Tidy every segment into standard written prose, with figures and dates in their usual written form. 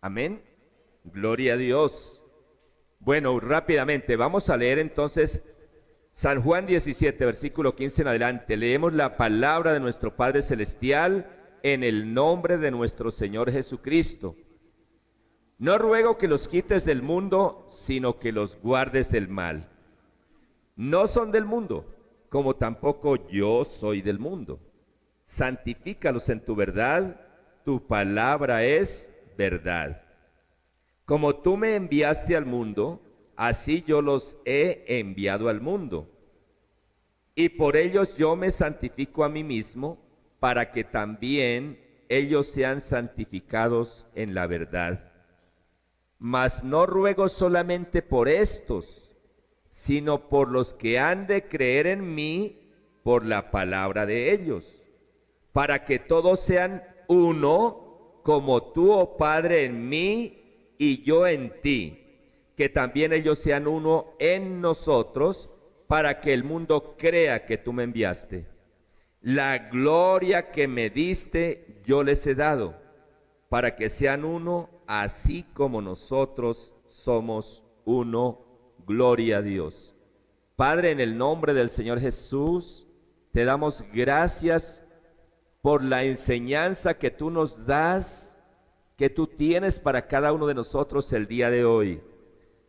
Amén. Gloria a Dios. Bueno, rápidamente vamos a leer entonces San Juan 17, versículo 15 en adelante. Leemos la palabra de nuestro Padre Celestial en el nombre de nuestro Señor Jesucristo. No ruego que los quites del mundo, sino que los guardes del mal. No son del mundo, como tampoco yo soy del mundo. Santifícalos en tu verdad, tu palabra es verdad. Como tú me enviaste al mundo, así yo los he enviado al mundo. Y por ellos yo me santifico a mí mismo, para que también ellos sean santificados en la verdad. Mas no ruego solamente por estos, sino por los que han de creer en mí por la palabra de ellos, para que todos sean uno, como tú, oh Padre, en mí y yo en ti, que también ellos sean uno en nosotros, para que el mundo crea que tú me enviaste. La gloria que me diste yo les he dado, para que sean uno, así como nosotros somos uno. Gloria a Dios. Padre, en el nombre del Señor Jesús, te damos gracias por la enseñanza que tú nos das, que tú tienes para cada uno de nosotros el día de hoy.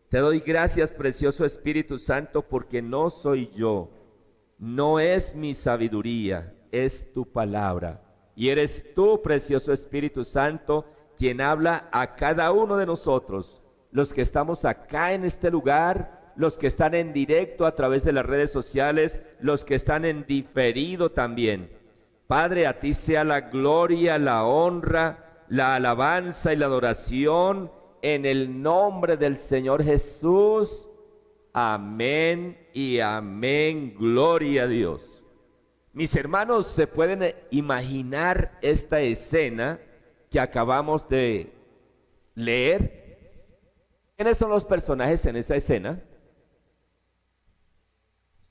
Te doy gracias, precioso Espíritu Santo, porque no soy yo, no es mi sabiduría, es tu palabra. Y eres tú, precioso Espíritu Santo, quien habla a cada uno de nosotros, los que estamos acá en este lugar, los que están en directo a través de las redes sociales, los que están en diferido también. Padre, a ti sea la gloria, la honra, la alabanza y la adoración en el nombre del Señor Jesús. Amén y amén. Gloria a Dios. Mis hermanos, ¿se pueden imaginar esta escena que acabamos de leer? ¿Quiénes son los personajes en esa escena?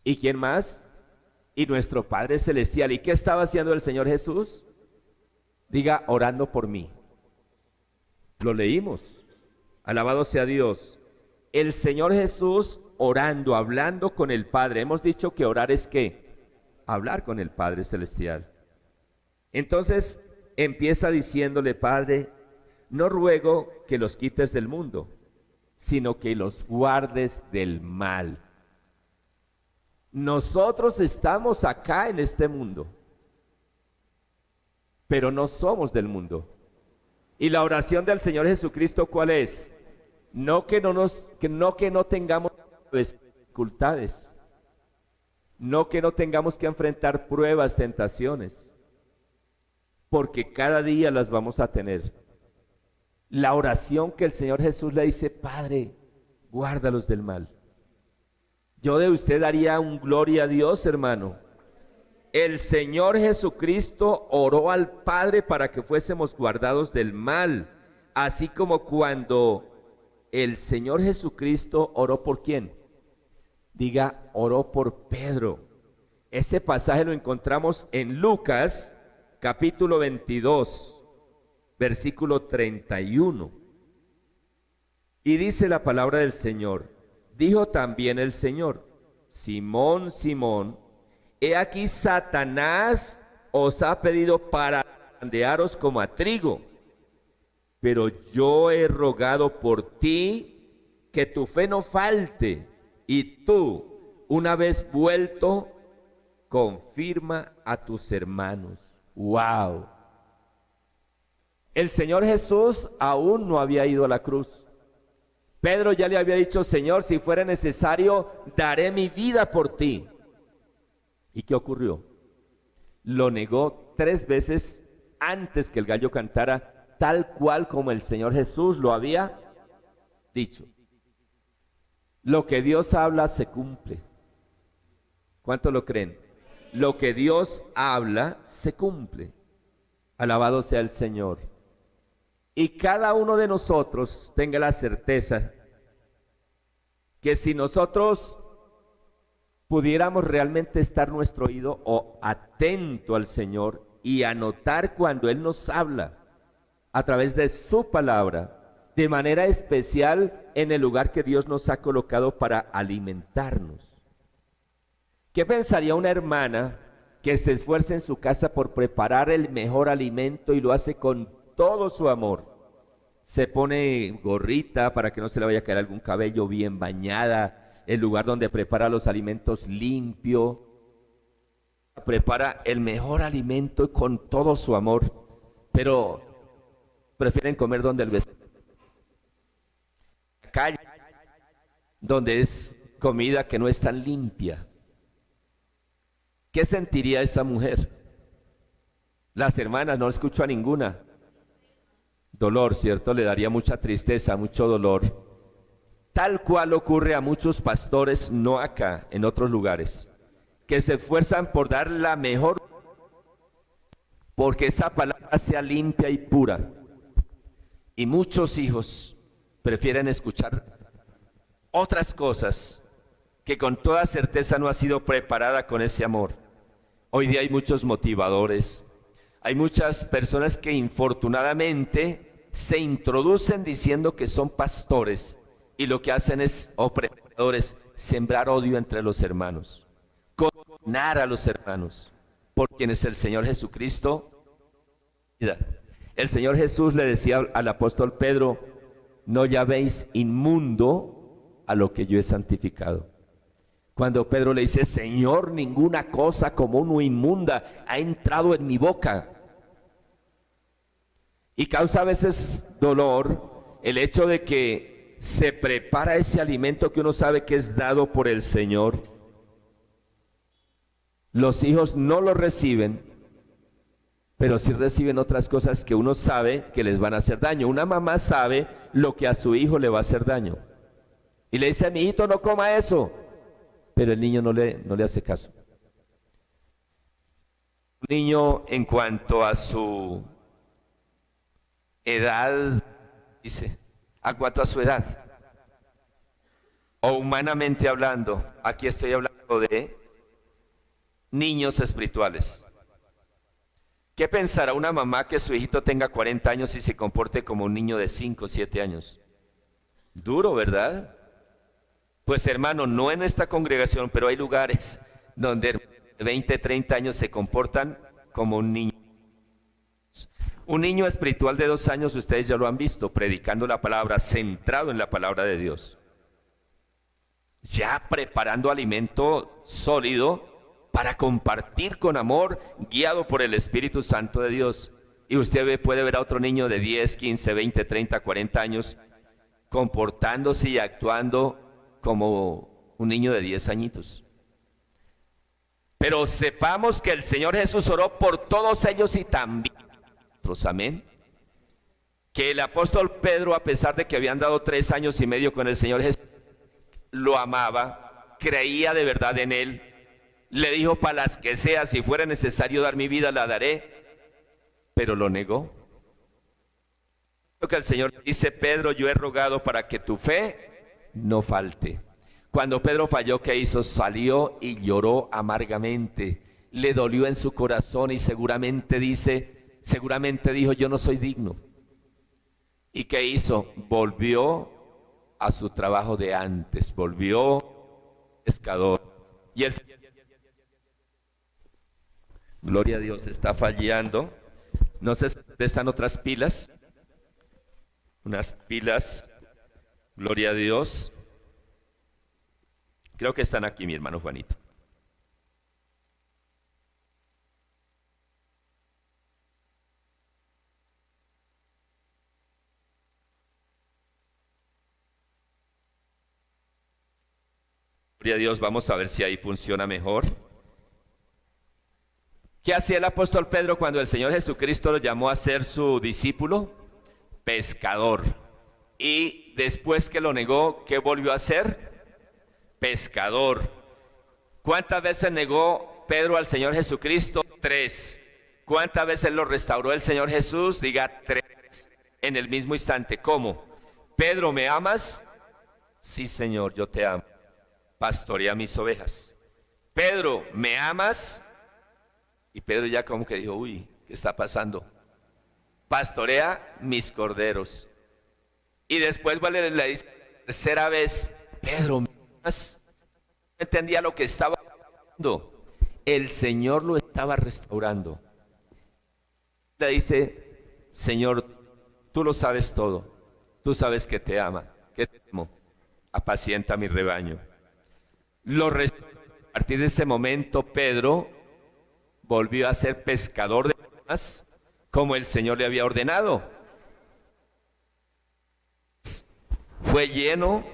¿Y quién más? Y nuestro Padre Celestial. ¿Y qué estaba haciendo el Señor Jesús? Diga, orando por mí. Lo leímos. Alabado sea Dios. El Señor Jesús orando, hablando con el Padre. Hemos dicho que orar es ¿qué? Hablar con el Padre Celestial. Entonces empieza diciéndole, Padre, no ruego que los quites del mundo, sino que los guardes del mal. Nosotros estamos acá en este mundo, pero no somos del mundo. Y la oración del Señor Jesucristo, ¿cuál es? No que no tengamos dificultades, no que no tengamos que enfrentar pruebas, tentaciones, porque cada día las vamos a tener. La oración que el Señor Jesús le dice, Padre, guárdalos del mal. Yo de usted daría un gloria a Dios, hermano. El Señor Jesucristo oró al Padre para que fuésemos guardados del mal, así como cuando el Señor Jesucristo oró por ¿quién? Diga, oró por Pedro. Ese pasaje lo encontramos en Lucas, capítulo 22. Versículo 31. Y dice la palabra del Señor, dijo también el Señor, Simón, Simón, he aquí Satanás os ha pedido para zarandearos como a trigo, pero yo he rogado por ti que tu fe no falte, y tú, una vez vuelto, confirma a tus hermanos. ¡Wow! El Señor Jesús aún no había ido a la cruz. Pedro ya le había dicho, Señor, si fuera necesario, daré mi vida por ti. ¿Y qué ocurrió? Lo negó 3 veces antes que el gallo cantara, tal cual como el Señor Jesús lo había dicho. Lo que Dios habla se cumple. ¿Cuánto lo creen? Lo que Dios habla se cumple. Alabado sea el Señor. Y cada uno de nosotros tenga la certeza que si nosotros pudiéramos realmente estar nuestro oído o atento al Señor y anotar cuando Él nos habla a través de su palabra, de manera especial en el lugar que Dios nos ha colocado para alimentarnos. ¿Qué pensaría una hermana que se esfuerza en su casa por preparar el mejor alimento y lo hace con todo su amor? Se pone gorrita para que no se le vaya a caer algún cabello, bien bañada, el lugar donde prepara los alimentos limpio, prepara el mejor alimento con todo su amor, pero prefieren comer donde el vecino, en la calle, donde es comida que no es tan limpia. ¿Qué sentiría esa mujer? Las hermanas, no escucho a ninguna. Dolor, ¿cierto? Le daría mucha tristeza, mucho dolor. Tal cual ocurre a muchos pastores, no acá, en otros lugares, que se esfuerzan por dar la mejor, porque esa palabra sea limpia y pura. Y muchos hijos prefieren escuchar otras cosas que con toda certeza no ha sido preparada con ese amor. Hoy día hay muchos motivadores, hay muchas personas que infortunadamente se introducen diciendo que son pastores y lo que hacen es, o predicadores, sembrar odio entre los hermanos, condenar a los hermanos, por quienes el Señor Jesucristo, mira, el Señor Jesús le decía al apóstol Pedro, no llaméis inmundo a lo que yo he santificado. Cuando Pedro le dice, Señor, ninguna cosa común o inmunda ha entrado en mi boca. Y causa a veces dolor el hecho de que se prepara ese alimento que uno sabe que es dado por el Señor. Los hijos no lo reciben, pero sí reciben otras cosas que uno sabe que les van a hacer daño. Una mamá sabe lo que a su hijo le va a hacer daño. Y le dice, mi hijito, no coma eso. Pero el niño no le hace caso. Un niño, en cuanto a su edad, dice, a cuanto a su edad, o humanamente hablando, aquí estoy hablando de niños espirituales. ¿Qué pensará una mamá que su hijito tenga 40 años y se comporte como un niño de 5 o 7 años? Duro, ¿verdad? Pues hermano, no en esta congregación, pero hay lugares donde 20, 30 años se comportan como un niño. Un niño espiritual de 2 años, ustedes ya lo han visto, predicando la palabra, centrado en la palabra de Dios. Ya preparando alimento sólido para compartir con amor, guiado por el Espíritu Santo de Dios. Y usted puede ver a otro niño de 10, 15, 20, 30, 40 años comportándose y actuando como un niño de 10 añitos. Pero sepamos que el Señor Jesús oró por todos ellos y también nosotros, amén. Que el apóstol Pedro, a pesar de que habían dado 3 años y medio con el Señor Jesús, lo amaba, creía de verdad en él, le dijo, para las que sea, si fuera necesario dar mi vida, la daré, pero lo negó. Lo que el Señor dice, Pedro, yo he rogado para que tu fe no falte. Cuando Pedro falló, ¿qué hizo? Salió y lloró amargamente, le dolió en su corazón y seguramente dijo, yo no soy digno. ¿Y qué hizo? Volvió a su trabajo de antes, volvió pescador. Y el Señor, gloria a Dios, está fallando. No sé si están otras pilas, unas pilas, gloria a Dios. Creo que están aquí, mi hermano Juanito. Gloria a Dios, vamos a ver si ahí funciona mejor. ¿Qué hacía el apóstol Pedro cuando el Señor Jesucristo lo llamó a ser su discípulo? Pescador. Y después que lo negó, ¿qué volvió a hacer? Pescador. ¿Cuántas veces negó Pedro al Señor Jesucristo? 3. ¿Cuántas veces lo restauró el Señor Jesús? Diga 3. En el mismo instante. ¿Cómo? Pedro, ¿me amas? Sí, Señor, yo te amo. Pastorea mis ovejas. Pedro, ¿me amas? Y Pedro ya como que dijo, uy, ¿qué está pasando? Pastorea mis corderos. Y después le dice tercera vez, Pedro, más no entendía lo que estaba haciendo. El Señor lo estaba restaurando. Le dice, Señor, tú lo sabes todo. Tú sabes que te ama, que te amo. Apacienta mi rebaño. A partir de ese momento, Pedro volvió a ser pescador de personas como el Señor le había ordenado. Fue lleno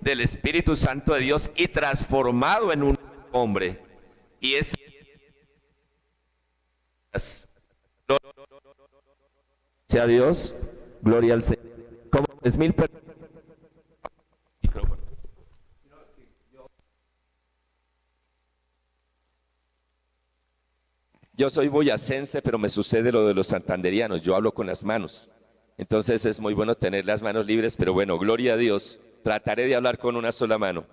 del Espíritu Santo de Dios y transformado en un hombre. Y es sea Dios, gloria al Señor. Como 3,000 personas. Yo soy boyacense, pero me sucede lo de los santanderianos. Yo hablo con las manos. Entonces es muy bueno tener las manos libres, pero bueno, gloria a Dios. Trataré de hablar con una sola mano.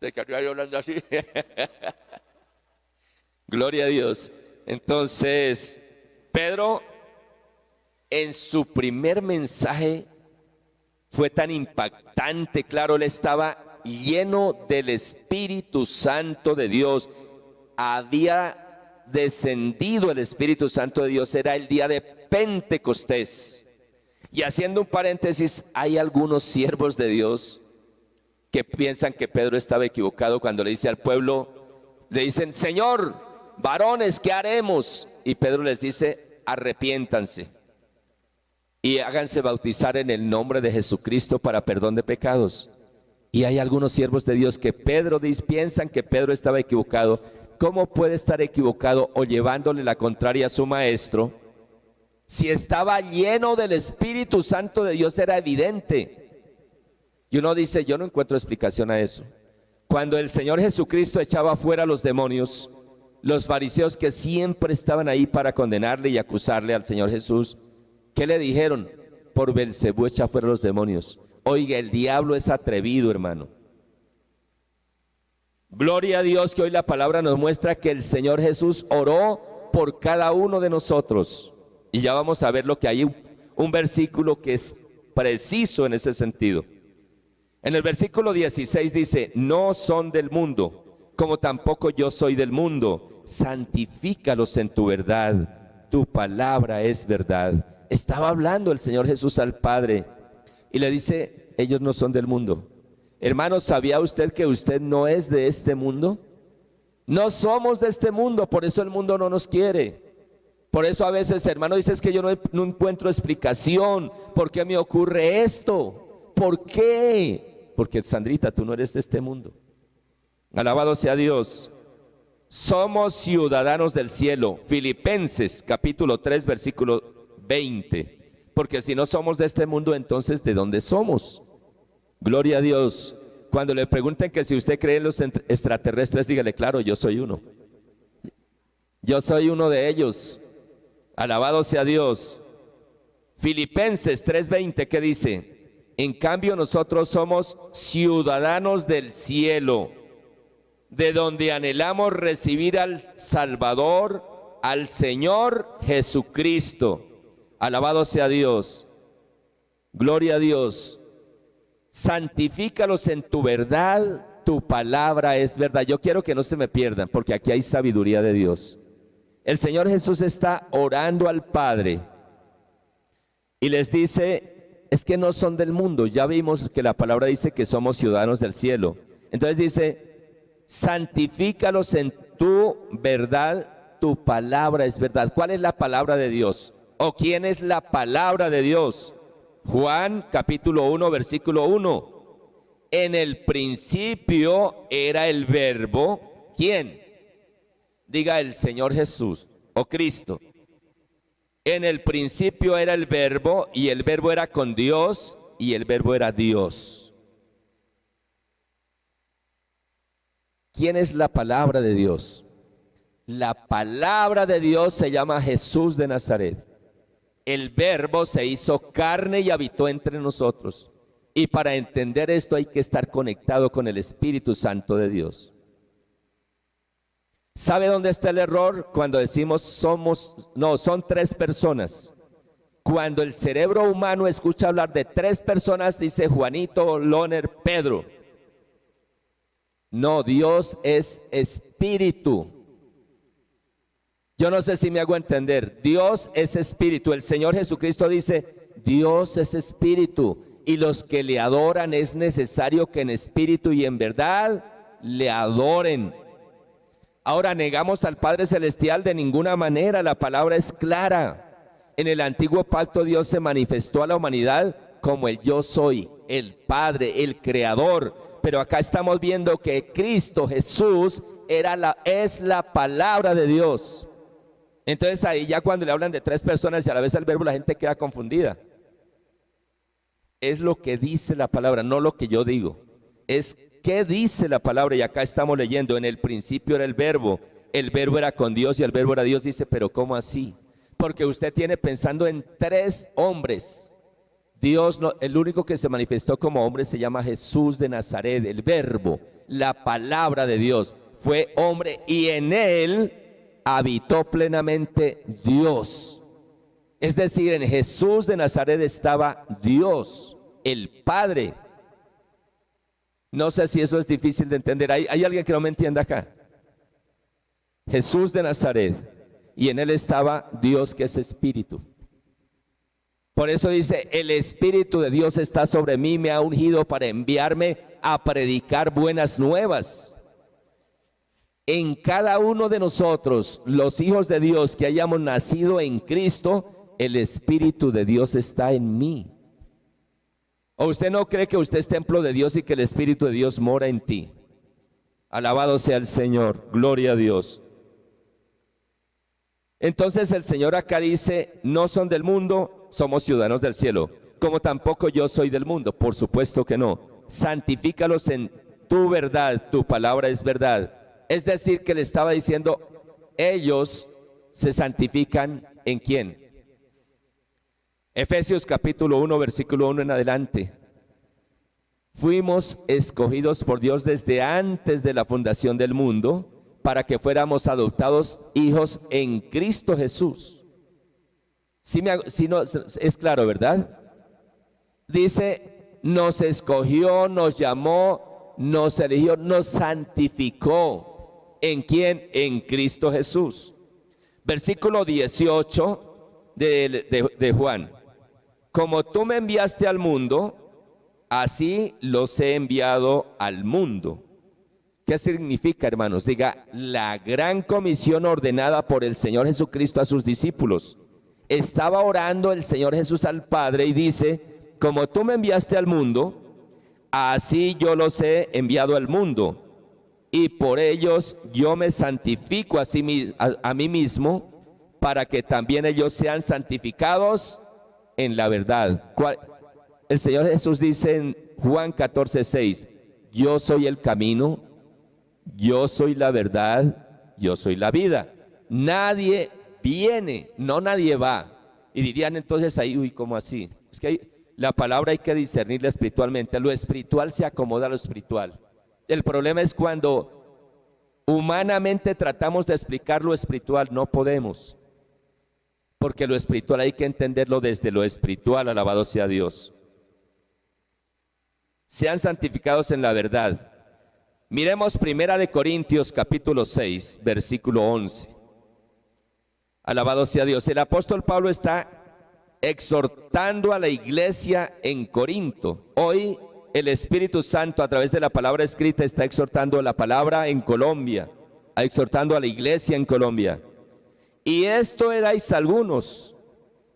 De que estoy hablando así. Gloria a Dios. Entonces, Pedro, en su primer mensaje, fue tan impactante. Claro, él estaba lleno del Espíritu Santo de Dios. Había descendido el Espíritu Santo de Dios. Era el día de Pentecostés. Y haciendo un paréntesis, hay algunos siervos de Dios que piensan que Pedro estaba equivocado cuando le dice al pueblo, le dicen, Señor, varones, ¿qué haremos? Y Pedro les dice, arrepiéntanse y háganse bautizar en el nombre de Jesucristo para perdón de pecados. Y hay algunos siervos de Dios que piensan que Pedro estaba equivocado. ¿Cómo puede estar equivocado o llevándole la contraria a su maestro? Si estaba lleno del Espíritu Santo de Dios, era evidente. Y uno dice, yo no encuentro explicación a eso. Cuando el Señor Jesucristo echaba fuera a los demonios, los fariseos que siempre estaban ahí para condenarle y acusarle al Señor Jesús, ¿qué le dijeron? Por Belcebú echa fuera a los demonios. Oiga, el diablo es atrevido, hermano. Gloria a Dios que hoy la palabra nos muestra que el Señor Jesús oró por cada uno de nosotros. Y ya vamos a ver lo que hay un versículo que es preciso en ese sentido. En el versículo 16 dice, no son del mundo, como tampoco yo soy del mundo. Santifícalos en tu verdad, tu palabra es verdad. Estaba hablando el Señor Jesús al Padre y le dice, ellos no son del mundo. Hermano, ¿sabía usted que usted no es de este mundo? No somos de este mundo, por eso el mundo no nos quiere. Por eso a veces, hermano, dices que yo no encuentro explicación. ¿Por qué me ocurre esto? ¿Por qué? Porque, Sandrita, tú no eres de este mundo. Alabado sea Dios. Somos ciudadanos del cielo. Filipenses capítulo 3 versículo 20. Porque si no somos de este mundo, entonces ¿de dónde somos? Gloria a Dios. Cuando le pregunten que si usted cree en los extraterrestres, dígale, claro, yo soy uno. Yo soy uno de ellos. Alabado sea Dios. Filipenses 3:20, ¿qué dice? En cambio nosotros somos ciudadanos del cielo, de donde anhelamos recibir al Salvador, al Señor Jesucristo. Alabado sea Dios. Gloria a Dios. Santifícalos en tu verdad, tu palabra es verdad. Yo quiero que no se me pierdan, porque aquí hay sabiduría de Dios. El Señor Jesús está orando al Padre y les dice, es que no son del mundo. Ya vimos que la palabra dice que somos ciudadanos del cielo. Entonces dice, santifícalos en tu verdad, tu palabra es verdad. ¿Cuál es la palabra de Dios? ¿O quién es la palabra de Dios? Juan capítulo 1 versículo 1. En el principio era el verbo, ¿quién? Diga el Señor Jesús o Cristo. En el principio era el verbo y el verbo era con Dios y el verbo era Dios. ¿Quién es la palabra de Dios? La palabra de Dios se llama Jesús de Nazaret. El verbo se hizo carne y habitó entre nosotros. Y para entender esto hay que estar conectado con el Espíritu Santo de Dios. ¿Sabe dónde está el error? Cuando decimos son tres personas. Cuando el cerebro humano escucha hablar de tres personas, dice Juanito, Loner, Pedro. No, Dios es espíritu. Yo no sé si me hago entender. Dios es espíritu. El Señor Jesucristo dice, Dios es espíritu. Y los que le adoran es necesario que en espíritu y en verdad le adoren. Ahora, negamos al Padre Celestial de ninguna manera. La palabra es clara. En el antiguo pacto Dios se manifestó a la humanidad como el yo soy, el Padre, el Creador. Pero acá estamos viendo que Cristo Jesús es la palabra de Dios. Entonces ahí ya cuando le hablan de tres personas y a la vez al verbo, la gente queda confundida. Es lo que dice la palabra, no lo que yo digo. Es qué dice la palabra, y acá estamos leyendo, en el principio era el verbo era con Dios y el verbo era Dios. Dice, pero ¿cómo así? Porque usted tiene pensando en tres hombres. Dios, no, el único que se manifestó como hombre se llama Jesús de Nazaret, el verbo, la palabra de Dios. Fue hombre y en él habitó plenamente Dios. Es decir, en Jesús de Nazaret estaba Dios, el Padre. No sé si eso es difícil de entender. ¿Hay alguien que no me entienda acá? Jesús de Nazaret. Y en él estaba Dios, que es espíritu. Por eso dice, el Espíritu de Dios está sobre mí, me ha ungido para enviarme a predicar buenas nuevas. En cada uno de nosotros, los hijos de Dios que hayamos nacido en Cristo, el Espíritu de Dios está en mí. ¿O usted no cree que usted es templo de Dios y que el Espíritu de Dios mora en ti? Alabado sea el Señor, gloria a Dios. Entonces el Señor acá dice, no son del mundo, somos ciudadanos del cielo, como tampoco yo soy del mundo, por supuesto que no. Santifícalos en tu verdad, tu palabra es verdad. Es decir, que le estaba diciendo, ellos se santifican ¿en quién? Efesios capítulo 1, versículo 1 en adelante. Fuimos escogidos por Dios desde antes de la fundación del mundo, para que fuéramos adoptados hijos en Cristo Jesús. Si no, es claro, ¿verdad? Dice, nos escogió, nos llamó, nos eligió, nos santificó. ¿En quién? En Cristo Jesús. Versículo 18 de Juan. Como tú me enviaste al mundo, así los he enviado al mundo. ¿Qué significa, hermanos? Diga, la gran comisión ordenada por el Señor Jesucristo a sus discípulos. Estaba orando el Señor Jesús al Padre y dice, como tú me enviaste al mundo, así yo los he enviado al mundo. Y por ellos yo me santifico a mí mismo, para que también ellos sean santificados en la verdad. El Señor Jesús dice en Juan 14:6, yo soy el camino, yo soy la verdad, yo soy la vida. Nadie viene, no nadie va. Y dirían entonces ahí, uy, ¿cómo así? Es que la palabra hay que discernirla espiritualmente. Lo espiritual se acomoda a lo espiritual. El problema es cuando humanamente tratamos de explicar lo espiritual, no podemos. Porque lo espiritual hay que entenderlo desde lo espiritual, alabado sea Dios. Sean santificados en la verdad. Miremos 1 Corintios capítulo 6, versículo 11. Alabado sea Dios. El apóstol Pablo está exhortando a la iglesia en Corinto. Hoy el Espíritu Santo a través de la palabra escrita está exhortando la palabra en Colombia, exhortando a la iglesia en Colombia. Y esto erais algunos,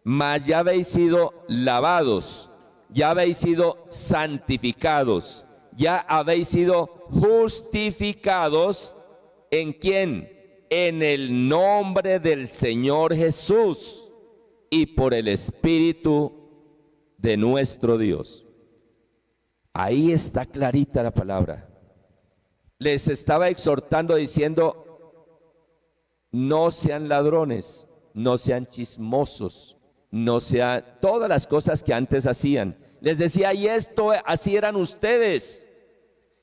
mas ya habéis sido lavados, ya habéis sido santificados, ya habéis sido justificados. ¿En quién? En el nombre del Señor Jesús y por el Espíritu de nuestro Dios. Ahí está clarita la palabra. Les estaba exhortando diciendo, no sean ladrones, no sean chismosos, no sean todas las cosas que antes hacían. Les decía, y esto, así eran ustedes.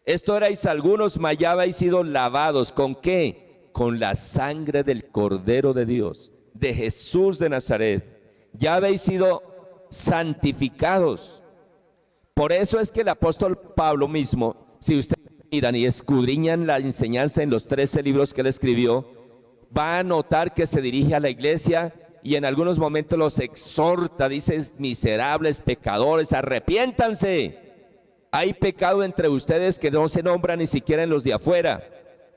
Esto erais algunos, mas ya habéis sido lavados. ¿Con qué? Con la sangre del Cordero de Dios, de Jesús de Nazaret. ya habéis sido santificados. Por eso es que el apóstol Pablo mismo, si ustedes miran y escudriñan la enseñanza en los 13 libros que él escribió, va a notar que se dirige a la iglesia y en algunos momentos los exhorta, dice: miserables pecadores, arrepiéntanse. Hay pecado entre ustedes que no se nombra ni siquiera en los de afuera.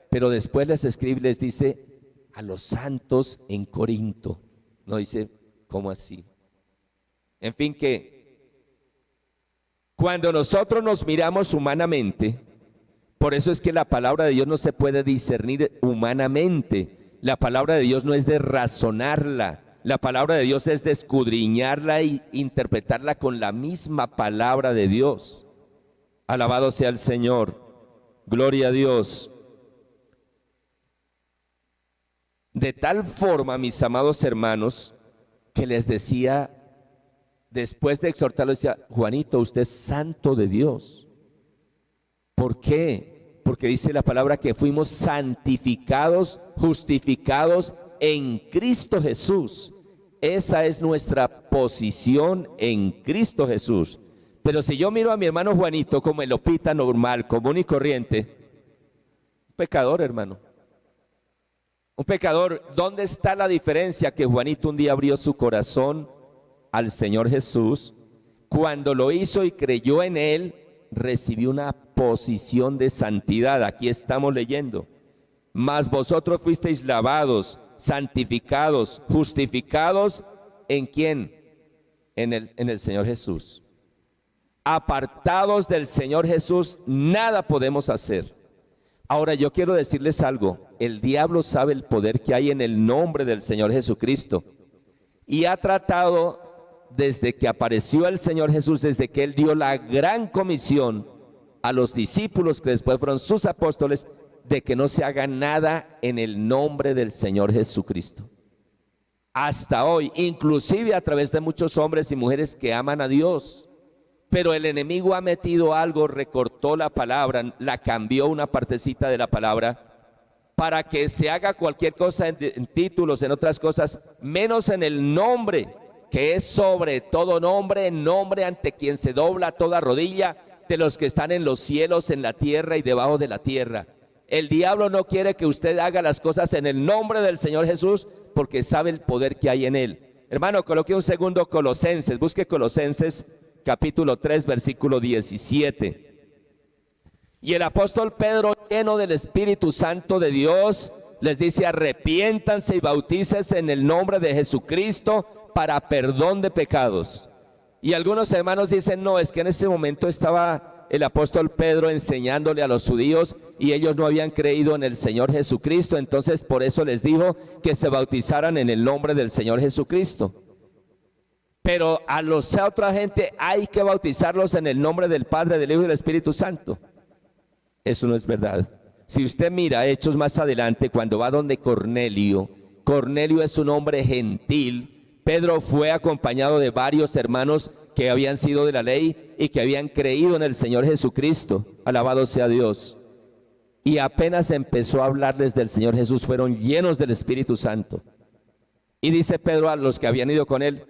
Pero después les escribe y les dice: a los santos en Corinto. No dice: ¿cómo así? En fin, que cuando nosotros nos miramos humanamente, por eso es que la palabra de Dios no se puede discernir humanamente. La palabra de Dios no es de razonarla. La palabra de Dios es de escudriñarla e interpretarla con la misma palabra de Dios. Alabado sea el Señor. Gloria a Dios. De tal forma, mis amados hermanos, que les decía, después de exhortarlo, decía: Juanito, usted es santo de Dios. ¿Por qué? Porque dice la palabra que fuimos santificados, justificados en Cristo Jesús. Esa es nuestra posición en Cristo Jesús. Pero si yo miro a mi hermano Juanito como el opita normal, común y corriente, un pecador, hermano. Un pecador. ¿Dónde está la diferencia? Que Juanito un día abrió su corazón al Señor Jesús. Cuando lo hizo y creyó en Él, recibió una posición de santidad. Aquí estamos leyendo: mas vosotros fuisteis lavados, santificados, justificados. ¿En quién? En el Señor Jesús. Apartados del Señor Jesús, nada podemos hacer. Ahora yo quiero decirles algo: el diablo sabe el poder que hay en el nombre del Señor Jesucristo, y ha tratado desde que apareció el Señor Jesús, desde que Él dio la gran comisión a los discípulos que después fueron sus apóstoles, de que no se haga nada en el nombre del Señor Jesucristo. Hasta hoy, inclusive a través de muchos hombres y mujeres que aman a Dios. Pero el enemigo ha metido algo, recortó la palabra, la cambió una partecita de la palabra, para que se haga cualquier cosa en títulos, en otras cosas, menos en el nombre, que es sobre todo nombre, nombre ante quien se dobla toda rodilla, de los que están en los cielos, en la tierra y debajo de la tierra. El diablo no quiere que usted haga las cosas en el nombre del Señor Jesús, porque sabe el poder que hay en Él. Hermano, coloque un segundo Colosenses, busque Colosenses capítulo 3, versículo 17. Y el apóstol Pedro, lleno del Espíritu Santo de Dios, les dice: arrepiéntanse y bautícense en el nombre de Jesucristo para perdón de pecados. Y algunos hermanos dicen: no, es que en ese momento estaba el apóstol Pedro enseñándole a los judíos y ellos no habían creído en el Señor Jesucristo, entonces por eso les dijo que se bautizaran en el nombre del Señor Jesucristo. Pero a otra gente hay que bautizarlos en el nombre del Padre, del Hijo y del Espíritu Santo. Eso no es verdad. Si usted mira Hechos más adelante, cuando va donde Cornelio, Cornelio es un hombre gentil. Pedro fue acompañado de varios hermanos que habían sido de la ley y que habían creído en el Señor Jesucristo. Alabado sea Dios. Y apenas empezó a hablarles del Señor Jesús, fueron llenos del Espíritu Santo. Y dice Pedro a los que habían ido con él: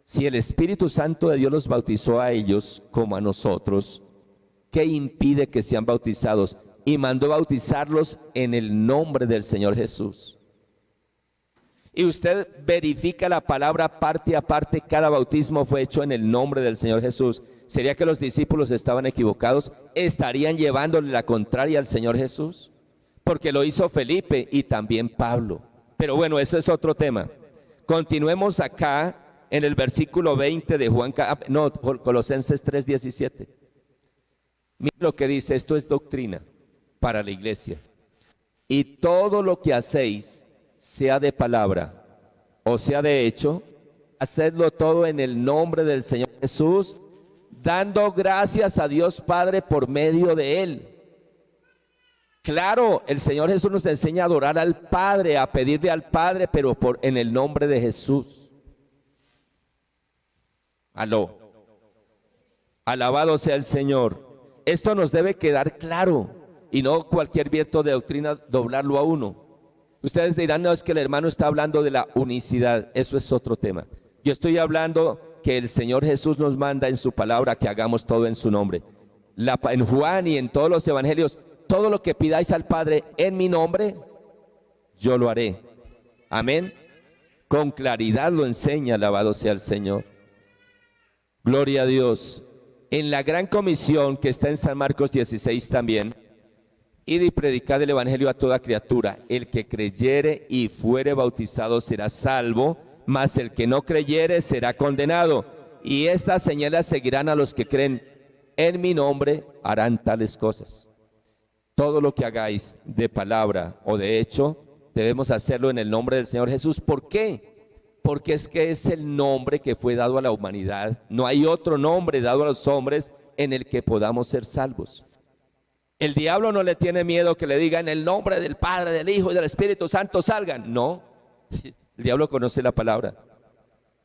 si el Espíritu Santo de Dios los bautizó a ellos como a nosotros, ¿qué impide que sean bautizados? Y mandó bautizarlos en el nombre del Señor Jesús. Y usted verifica la palabra parte a parte, cada bautismo fue hecho en el nombre del Señor Jesús. ¿Sería que los discípulos estaban equivocados? ¿Estarían llevándole la contraria al Señor Jesús? Porque lo hizo Felipe y también Pablo. Pero bueno, eso es otro tema. Continuemos acá en el versículo 20 de Colosenses 3:17. Mira lo que dice: esto es doctrina para la iglesia. Y todo lo que hacéis, sea de palabra o sea de hecho, hacedlo todo en el nombre del Señor Jesús, dando gracias a Dios Padre por medio de Él. Claro, el Señor Jesús nos enseña a adorar al Padre, a pedirle al Padre, pero en el nombre de Jesús. Aló. Alabado sea el Señor. Esto nos debe quedar claro y no cualquier viento de doctrina doblarlo a uno. Ustedes dirán: no, es que el hermano está hablando de la unicidad. Eso es otro tema. Yo estoy hablando que el Señor Jesús nos manda en su palabra que hagamos todo en su nombre. En Juan y en todos los evangelios, todo lo que pidáis al Padre en mi nombre, yo lo haré. Amén. Con claridad lo enseña, alabado sea el Señor. Gloria a Dios. En la gran comisión que está en San Marcos 16 también, id y predicad el evangelio a toda criatura. El que creyere y fuere bautizado será salvo, mas el que no creyere será condenado. Y estas señales seguirán a los que creen en mi nombre, harán tales cosas. Todo lo que hagáis de palabra o de hecho, debemos hacerlo en el nombre del Señor Jesús. ¿Por qué? Porque es que es el nombre que fue dado a la humanidad. No hay otro nombre dado a los hombres en el que podamos ser salvos. El diablo no le tiene miedo que le digan en el nombre del Padre, del Hijo y del Espíritu Santo salgan. No, el diablo conoce la palabra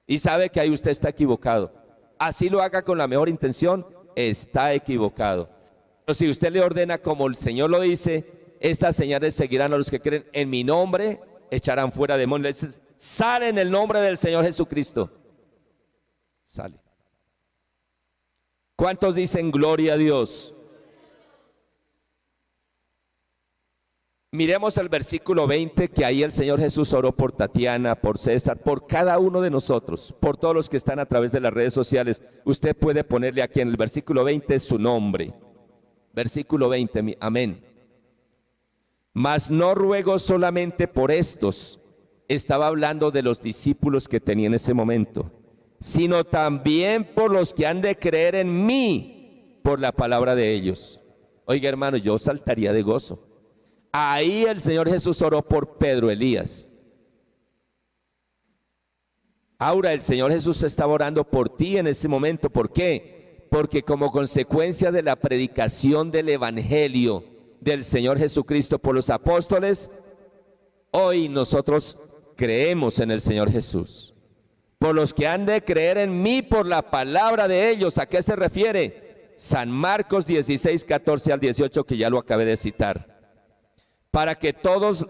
y sabe que ahí usted está equivocado. Así lo haga con la mejor intención, está equivocado. Pero si usted le ordena como el Señor lo dice, estas señales seguirán a los que creen en mi nombre, echarán fuera demonios. Le dice, sale en el nombre del Señor Jesucristo. Sale. ¿Cuántos dicen gloria a Dios? Miremos el versículo 20, que ahí el Señor Jesús oró por Tatiana, por César, por cada uno de nosotros, por todos los que están a través de las redes sociales. Usted puede ponerle aquí en el versículo 20 su nombre. Versículo 20, amén. Mas no ruego solamente por estos, estaba hablando de los discípulos que tenía en ese momento, sino también por los que han de creer en mí por la palabra de ellos. Oiga, hermano, yo saltaría de gozo. Ahí el Señor Jesús oró por Pedro, Elías. Ahora el Señor Jesús estaba orando por ti en ese momento. ¿Por qué? Porque como consecuencia de la predicación del evangelio del Señor Jesucristo por los apóstoles, hoy nosotros creemos en el Señor Jesús. Por los que han de creer en mí por la palabra de ellos. ¿A qué se refiere? San Marcos 16, 14 al 18, que ya lo acabé de citar. Para que todos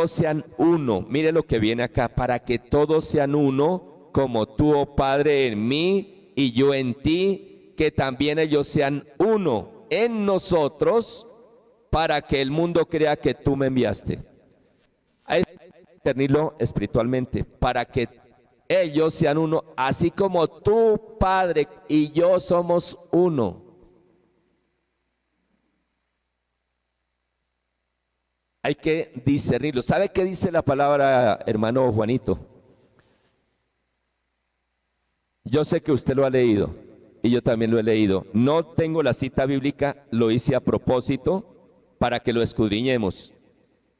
sean uno. Mire lo que viene acá. Para que todos sean uno, como tú, oh Padre, en mí y yo en ti, que también ellos sean uno en nosotros, para que el mundo crea que tú me enviaste. Hay que discernirlo espiritualmente. Para que ellos sean uno, así como tú, Padre, y yo somos uno. Hay que discernirlo. ¿Sabe qué dice la palabra, hermano Juanito? Yo sé que usted lo ha leído y yo también lo he leído. No tengo la cita bíblica, lo hice a propósito para que lo escudriñemos.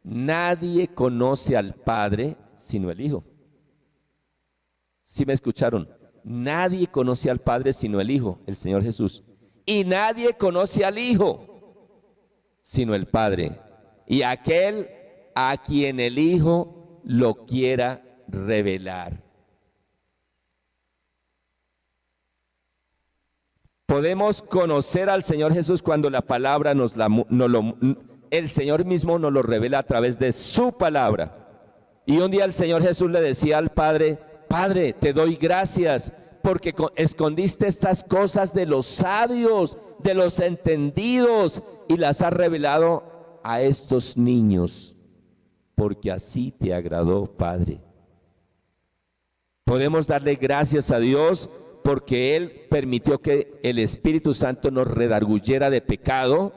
Nadie conoce al Padre sino el Hijo. ¿Sí me escucharon? Nadie conoce al Padre sino el Hijo, el Señor Jesús. Y nadie conoce al Hijo sino el Padre. Y aquel a quien el Hijo lo quiera revelar. Podemos conocer al Señor Jesús cuando la palabra el Señor mismo nos lo revela a través de su palabra. Y un día el Señor Jesús le decía al Padre, Padre, te doy gracias porque escondiste estas cosas de los sabios, de los entendidos, y las has revelado a estos niños, porque así te agradó, Padre. Podemos darle gracias a Dios porque Él permitió que el Espíritu Santo nos redarguyera de pecado,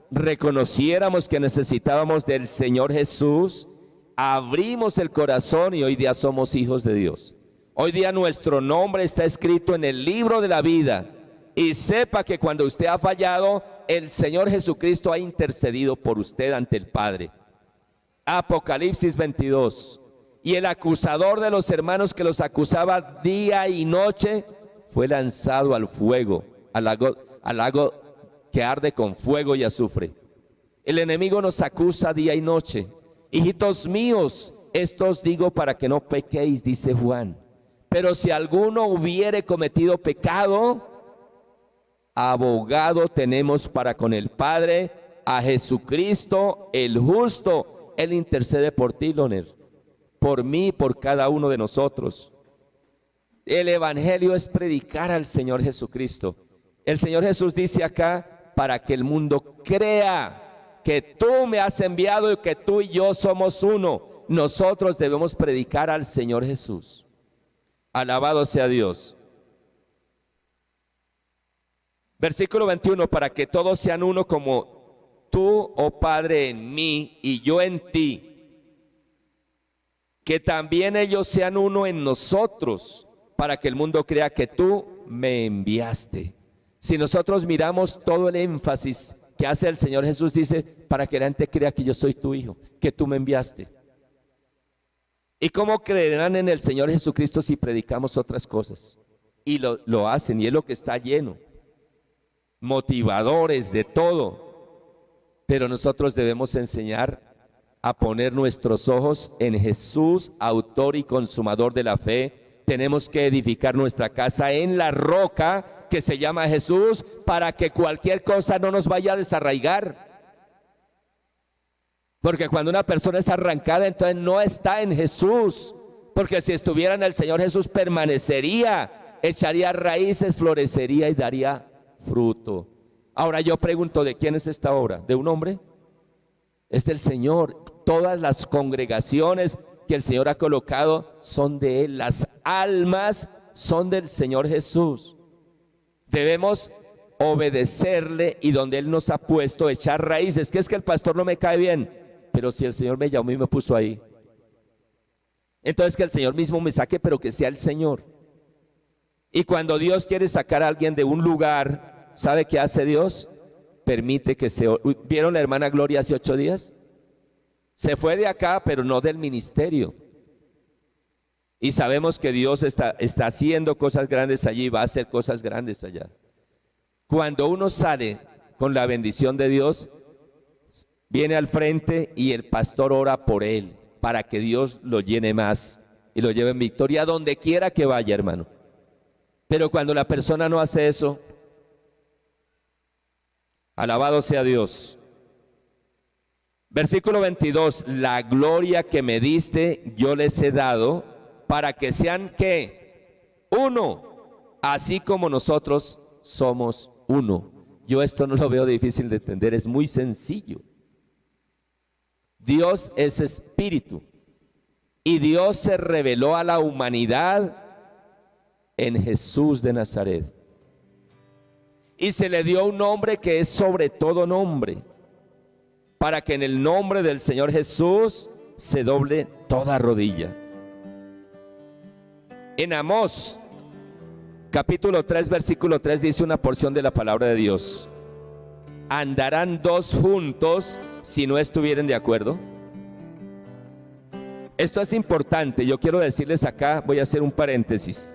reconociéramos que necesitábamos del Señor Jesús, abrimos el corazón y hoy día somos hijos de Dios. Hoy día nuestro nombre está escrito en el libro de la vida. Y sepa que cuando usted ha fallado, el Señor Jesucristo ha intercedido por usted ante el Padre. Apocalipsis 22. Y el acusador de los hermanos que los acusaba día y noche fue lanzado al fuego, al lago que arde con fuego y azufre. El enemigo nos acusa día y noche. Hijitos míos, esto os digo para que no pequéis, dice Juan. Pero si alguno hubiere cometido pecado, abogado tenemos para con el Padre, a Jesucristo el justo. Él intercede por ti, Loner, por mí, por cada uno de nosotros. El evangelio es predicar al Señor Jesucristo. El Señor Jesús dice acá, para que el mundo crea que tú me has enviado y que tú y yo somos uno. Nosotros debemos predicar al Señor Jesús. Alabado sea Dios. Versículo 21, para que todos sean uno como tú, oh Padre, en mí y yo en ti. Que también ellos sean uno en nosotros, para que el mundo crea que tú me enviaste. Si nosotros miramos todo el énfasis que hace el Señor Jesús, dice, para que la gente crea que yo soy tu hijo, que tú me enviaste. ¿Y cómo creerán en el Señor Jesucristo si predicamos otras cosas? Y lo hacen, y es lo que está lleno. Motivadores de todo. Pero nosotros debemos enseñar a poner nuestros ojos en Jesús, autor y consumador de la fe. Tenemos que edificar nuestra casa en la roca que se llama Jesús, para que cualquier cosa no nos vaya a desarraigar. Porque cuando una persona es arrancada, entonces no está en Jesús. Porque si estuviera en el Señor Jesús, permanecería, echaría raíces, florecería y daría fruto. Ahora yo pregunto, ¿de quién es esta obra? ¿De un hombre? Es del Señor. Todas las congregaciones que el Señor ha colocado son de Él. Las almas son del Señor Jesús. Debemos obedecerle y donde Él nos ha puesto, echar raíces. Que es que el pastor no me cae bien, pero si el Señor me llamó y me puso ahí, entonces que el Señor mismo me saque, pero que sea el Señor. Y cuando Dios quiere sacar a alguien de un lugar, ¿sabe qué hace Dios? Permite que se... ¿Vieron la hermana Gloria hace 8 días? Se fue de acá, pero no del ministerio. Y sabemos que Dios está haciendo cosas grandes allí, va a hacer cosas grandes allá. Cuando uno sale con la bendición de Dios, viene al frente y el pastor ora por él, para que Dios lo llene más y lo lleve en victoria donde quiera que vaya, hermano. Pero cuando la persona no hace eso, alabado sea Dios. Versículo 22, la gloria que me diste yo les he dado, para que sean ¿qué? Uno, así como nosotros somos uno. Yo esto no lo veo difícil de entender, es muy sencillo. Dios es espíritu y Dios se reveló a la humanidad en Jesús de Nazaret. Y se le dio un nombre que es sobre todo nombre, para que en el nombre del Señor Jesús se doble toda rodilla. En Amós, capítulo 3, versículo 3, dice una porción de la palabra de Dios. ¿Andarán dos juntos si no estuvieren de acuerdo? Esto es importante, yo quiero decirles acá, voy a hacer un paréntesis.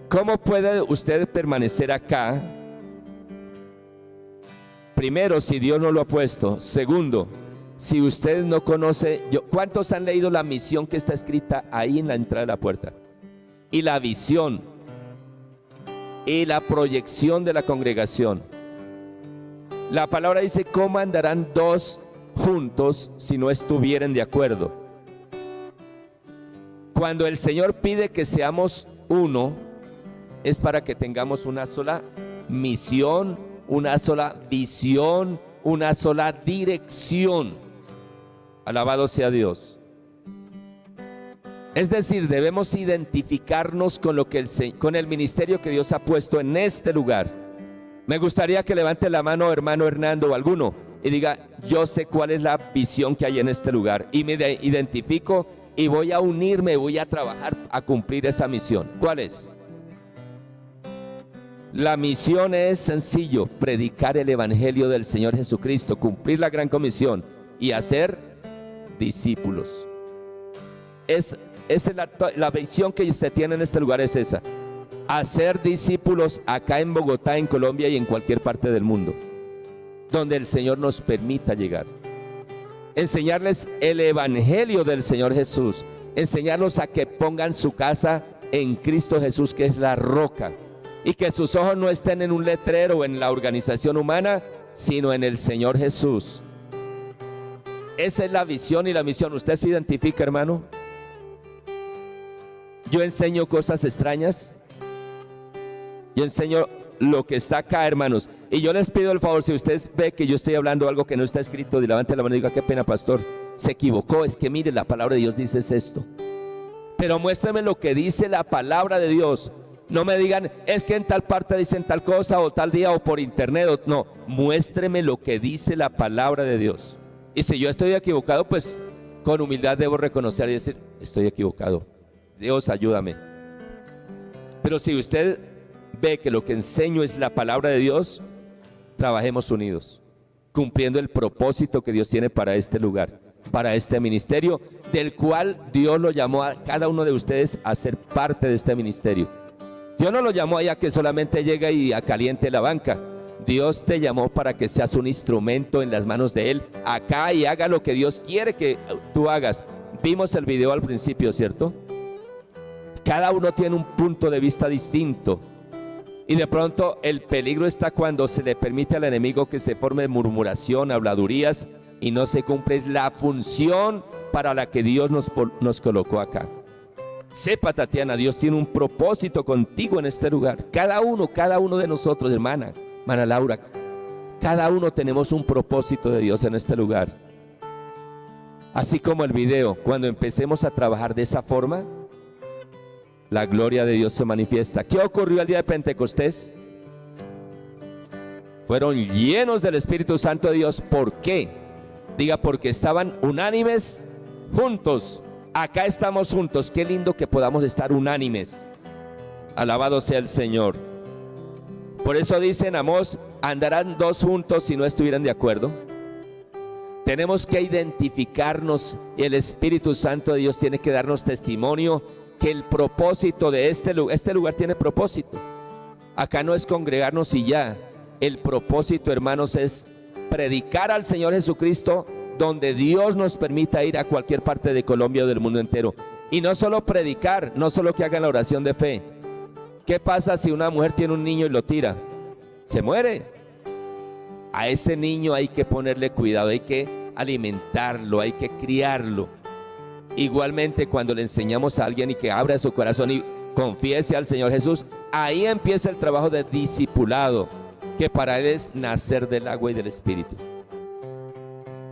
¿Cómo puede usted permanecer acá? Primero, si Dios no lo ha puesto. Segundo, si usted no conoce, ¿cuántos han leído la misión que está escrita ahí en la entrada de la puerta? Y la visión y la proyección de la congregación. La palabra dice, ¿cómo andarán dos juntos si no estuvieren de acuerdo? Cuando el Señor pide que seamos uno, es para que tengamos una sola misión, una sola visión, una sola dirección. Alabado sea Dios. Es decir, debemos identificarnos con con el ministerio que Dios ha puesto en este lugar. Me gustaría que levante la mano, hermano Hernando o alguno, y diga, yo sé cuál es la visión que hay en este lugar, y me identifico y voy a unirme, voy a trabajar a cumplir esa misión. ¿Cuál es? La misión es sencillo, predicar el evangelio del Señor Jesucristo, cumplir la gran comisión y hacer discípulos. Esa es la visión que se tiene en este lugar, es esa: hacer discípulos acá en Bogotá, en Colombia y en cualquier parte del mundo donde el Señor nos permita llegar. Enseñarles el evangelio del Señor Jesús, enseñarlos a que pongan su casa en Cristo Jesús, que es la roca, y que sus ojos no estén en un letrero o en la organización humana, sino en el Señor Jesús. Esa es la visión y la misión. ¿Usted se identifica, hermano? Yo enseño cosas extrañas. Yo enseño lo que está acá, hermanos. Y yo les pido el favor, si ustedes ven que yo estoy hablando algo que no está escrito, levante la mano y diga, qué pena, pastor, se equivocó. Es que mire, la palabra de Dios dice esto. Pero muéstrame lo que dice la palabra de Dios. No me digan, es que en tal parte dicen tal cosa, o tal día, o por internet. No, muéstreme lo que dice la palabra de Dios. Y si yo estoy equivocado, pues con humildad debo reconocer y decir, estoy equivocado. Dios, ayúdame. Pero si usted ve que lo que enseño es la palabra de Dios, trabajemos unidos, cumpliendo el propósito que Dios tiene para este lugar, para este ministerio, del cual Dios lo llamó a cada uno de ustedes a ser parte de este ministerio. Dios no lo llamó allá que solamente llega y acaliente la banca. Dios te llamó para que seas un instrumento en las manos de Él, acá, y haga lo que Dios quiere que tú hagas. Vimos el video al principio, ¿cierto? Cada uno tiene un punto de vista distinto. Y de pronto el peligro está cuando se le permite al enemigo que se forme murmuración, habladurías, y no se cumple la función para la que Dios nos colocó acá. Sepa, Tatiana, Dios tiene un propósito contigo en este lugar. Cada uno de nosotros, hermana Laura, cada uno tenemos un propósito de Dios en este lugar. Así como el video, cuando empecemos a trabajar de esa forma, la gloria de Dios se manifiesta. ¿Qué ocurrió el día de Pentecostés? Fueron llenos del Espíritu Santo de Dios. ¿Por qué? Diga, porque estaban unánimes, juntos. Acá estamos juntos. Qué lindo que podamos estar unánimes. Alabado sea el Señor. Por eso dice en Amós, andarán dos juntos si no estuvieran de acuerdo. Tenemos que identificarnos, y el Espíritu Santo de Dios tiene que darnos testimonio que el propósito de este lugar tiene propósito. Acá no es congregarnos y ya. El propósito, hermanos, es predicar al Señor Jesucristo donde Dios nos permita ir, a cualquier parte de Colombia o del mundo entero. Y no solo predicar, no solo que hagan la oración de fe. ¿Qué pasa si una mujer tiene un niño y lo tira? Se muere. A ese niño hay que ponerle cuidado, hay que alimentarlo, hay que criarlo. Igualmente, cuando le enseñamos a alguien y que abra su corazón y confiese al Señor Jesús, ahí empieza el trabajo de discipulado, que para él es nacer del agua y del Espíritu.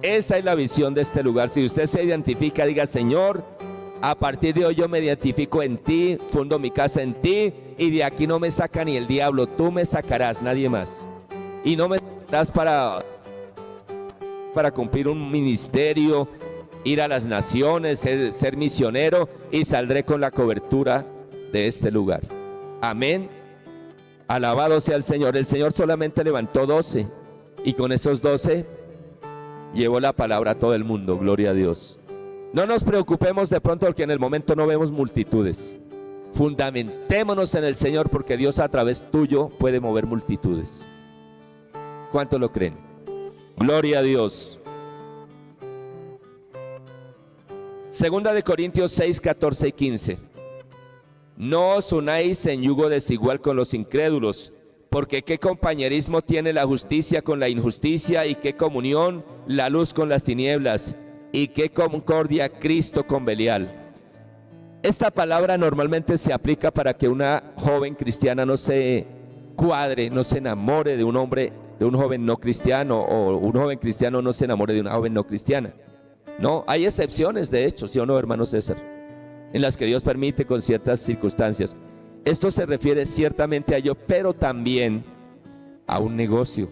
Esa es la visión de este lugar. Si usted se identifica, diga, Señor, a partir de hoy yo me identifico en ti, fundo mi casa en ti, y de aquí no me saca ni el diablo, tú me sacarás, nadie más. Y no me das para cumplir un ministerio, ir a las naciones, ser misionero, y saldré con la cobertura de este lugar. Amén. Alabado sea el Señor. El Señor solamente levantó 12, y con esos 12 llevó la palabra a todo el mundo. Gloria a Dios. No nos preocupemos de pronto porque en el momento no vemos multitudes. Fundamentémonos en el Señor, porque Dios a través tuyo puede mover multitudes. ¿Cuántos lo creen? Gloria a Dios. Segunda de Corintios 6, 14 y 15. No os unáis en yugo desigual con los incrédulos, porque qué compañerismo tiene la justicia con la injusticia, y qué comunión la luz con las tinieblas, y qué concordia Cristo con Belial. Esta palabra normalmente se aplica para que una joven cristiana no se cuadre, no se enamore de un hombre, de un joven no cristiano, o un joven cristiano no se enamore de una joven no cristiana. No, hay excepciones, de hecho, ¿sí o no, hermano César? En las que Dios permite con ciertas circunstancias. Esto se refiere ciertamente a ello, pero también a un negocio.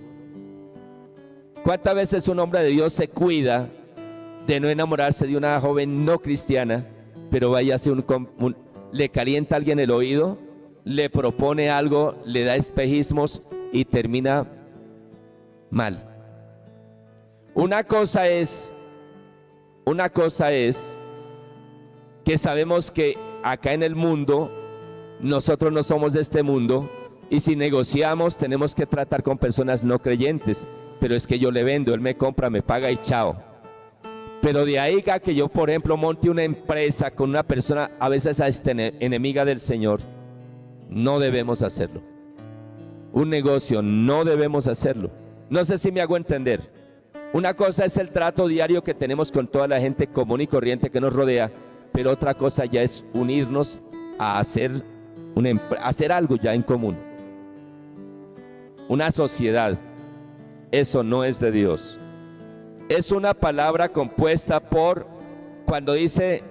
¿Cuántas veces un hombre de Dios se cuida de no enamorarse de una joven no cristiana, pero vaya a hacer le calienta a alguien el oído, le propone algo, le da espejismos y termina mal? Una cosa es que sabemos que acá en el mundo nosotros no somos de este mundo, y si negociamos tenemos que tratar con personas no creyentes, pero es que yo le vendo, él me compra, me paga y chao. Pero de ahí a que yo, por ejemplo, monte una empresa con una persona a veces enemiga del Señor, no debemos hacerlo. Un negocio, no debemos hacerlo. No sé si me hago entender. Una cosa es el trato diario que tenemos con toda la gente común y corriente que nos rodea, pero otra cosa ya es unirnos a hacer, hacer algo ya en común. Una sociedad. Eso no es de Dios. Es una palabra compuesta por, cuando dice,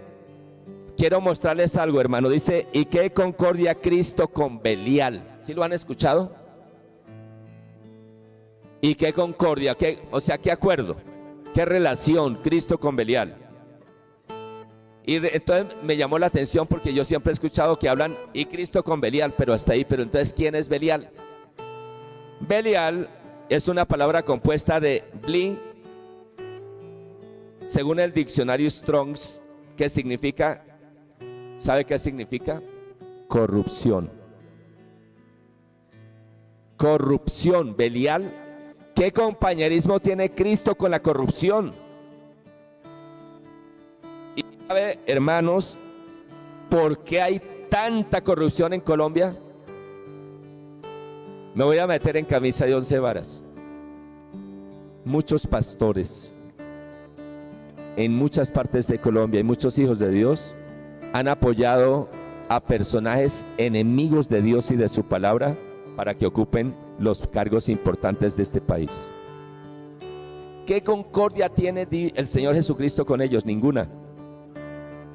quiero mostrarles algo, hermano, dice, ¿y qué concordia Cristo con Belial? ¿Sí lo han escuchado? ¿Y qué concordia? O sea, ¿qué acuerdo? ¿Qué relación Cristo con Belial? Y entonces me llamó la atención porque yo siempre he escuchado que hablan y Cristo con Belial, pero hasta ahí. Pero entonces, ¿quién es Belial? Belial es una palabra compuesta de bli, según el diccionario Strongs, ¿qué significa? ¿Sabe qué significa? Corrupción. Corrupción, Belial. ¿Qué compañerismo tiene Cristo con la corrupción? Y sabe, hermanos, ¿por qué hay tanta corrupción en Colombia? Me voy a meter en camisa de 11 varas. Muchos pastores en muchas partes de Colombia y muchos hijos de Dios han apoyado a personajes enemigos de Dios y de su palabra para que ocupen los cargos importantes de este país. ¿Qué concordia tiene el Señor Jesucristo con ellos? Ninguna.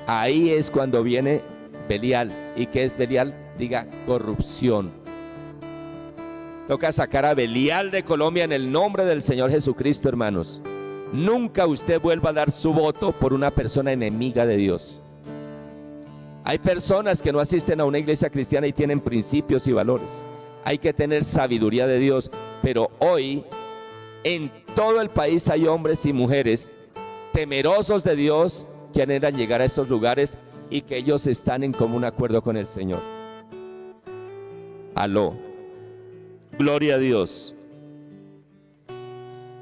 Ahí es cuando viene Belial. ¿Y qué es Belial? Diga, corrupción. Toca sacar a Belial de Colombia en el nombre del Señor Jesucristo, hermanos. Nunca usted vuelva a dar su voto por una persona enemiga de Dios. Hay personas que no asisten a una iglesia cristiana y tienen principios y valores. Hay que tener sabiduría de Dios, pero hoy en todo el país hay hombres y mujeres temerosos de Dios que anhelan llegar a esos lugares y que ellos están en común acuerdo con el Señor. Aló. Gloria a Dios.